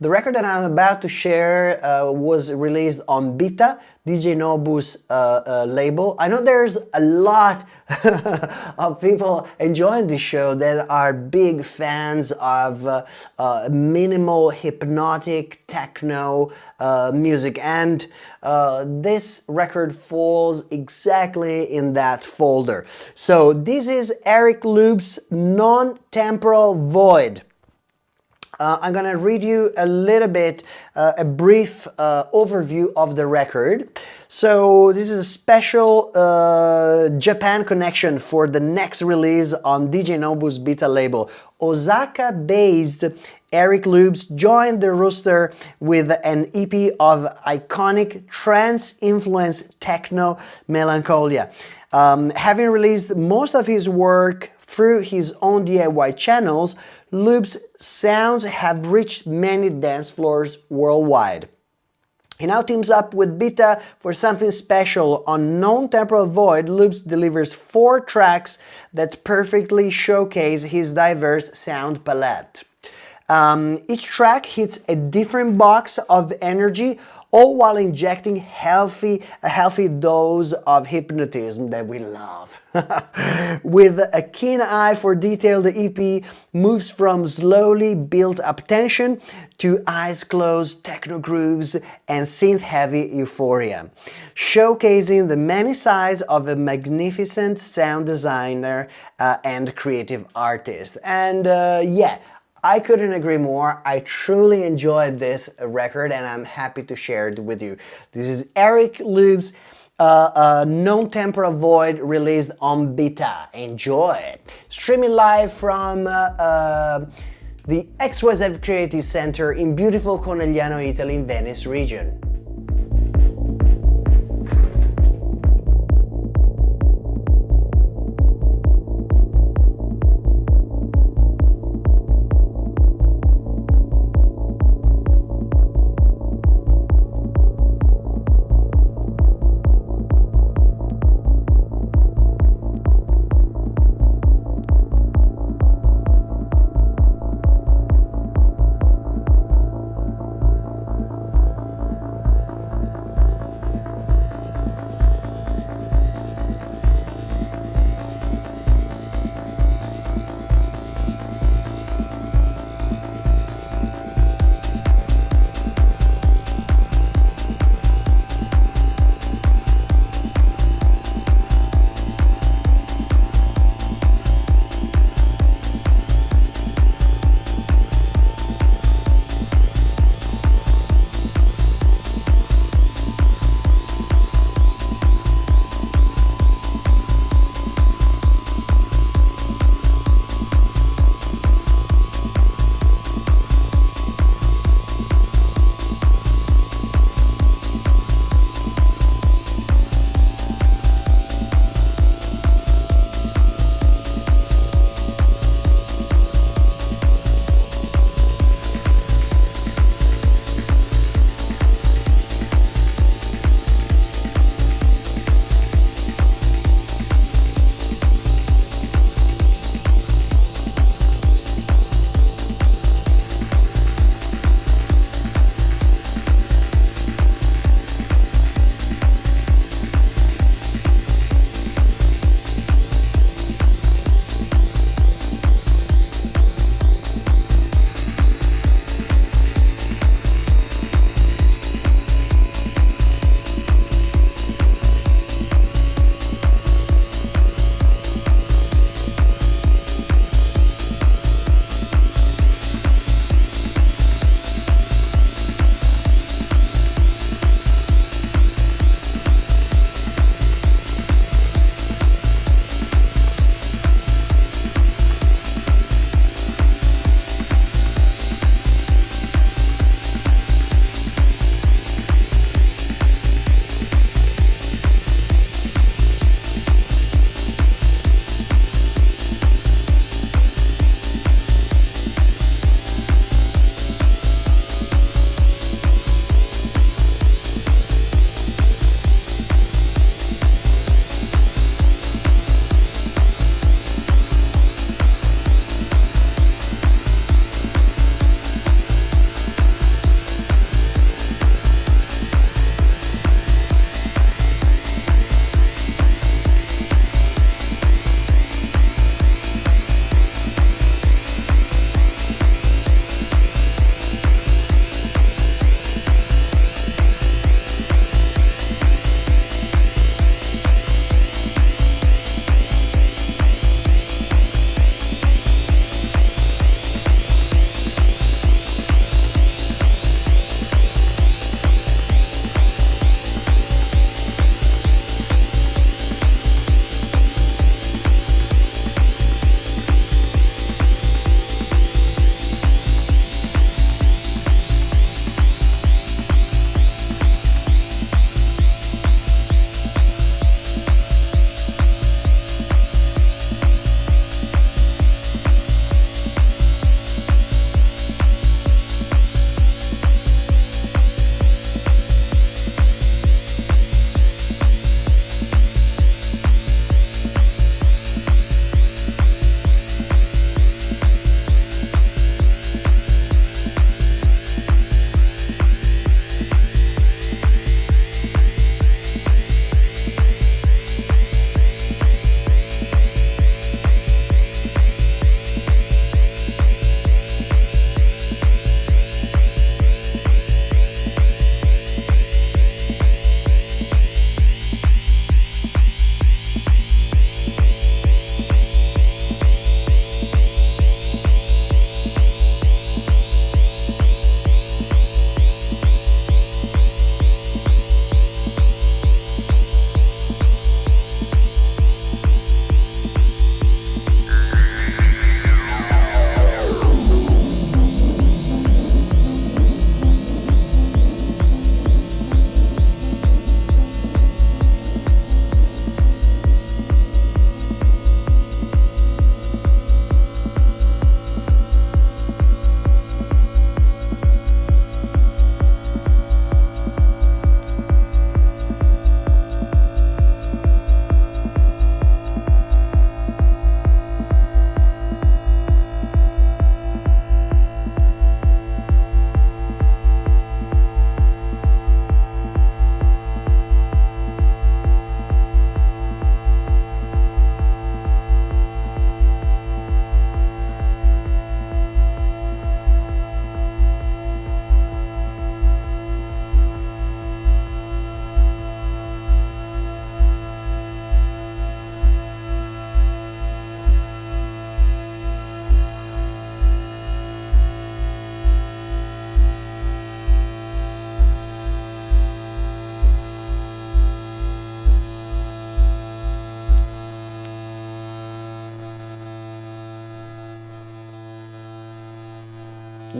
The record that I'm about to share was released on Bitta, DJ Nobu's label. I know there's a lot of people enjoying this show that are big fans of minimal hypnotic techno music, and this record falls exactly in that folder. So this is Erik Luebs' Non-Temporal Void. I'm gonna read you a little bit, a brief overview of the record. So this is a special Japan connection for the next release on DJ Nobu's Bitta label. Osaka-based Erik Luebs joined the roster with an EP of iconic trance-influenced techno melancholia. Having released most of his work through his own DIY channels, Luebs' sounds have reached many dance floors worldwide. He now teams up with Bitta for something special. On Nontemporal Void, Luebs delivers 4 tracks that perfectly showcase his diverse sound palette. Each track hits a different box of energy, all while injecting a healthy dose of hypnotism that we love. With a keen eye for detail, the EP moves from slowly built-up tension to eyes-closed techno grooves and synth-heavy euphoria, showcasing the many sides of a magnificent sound designer and creative artist. And yeah, I couldn't agree more. I truly enjoyed this record and I'm happy to share it with you. This is Erik Luebs' Non-Temporal Void, released on Bitta. Enjoy! Streaming live from the XYZ Creative Center in beautiful Conegliano, Italy, in Venice region.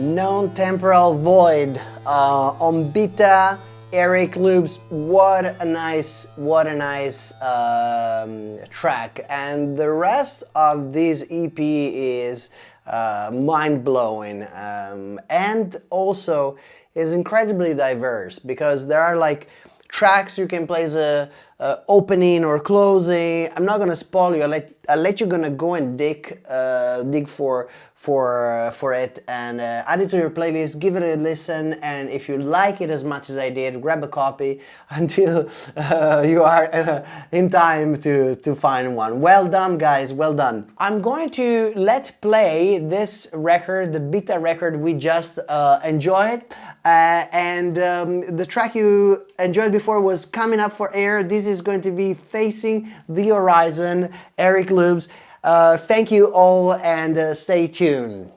Non-temporal void on Bitta, Erik Luebs. What a nice track, and the rest of this EP is mind-blowing, and also is incredibly diverse, because there are like tracks you can play as a opening or closing. I'm not gonna spoil you. I'll let you gonna go and dig for it and add it to your playlist. Give it a listen, and if you like it as much as I did, grab a copy until you are in time to find one. Well done, guys. Well done. I'm going to let play this record, the Bitta record we just enjoyed. And the track you enjoyed before was Coming Up for Air. This is going to be Facing the Horizon, Erik Luebs. Thank you all, and stay tuned.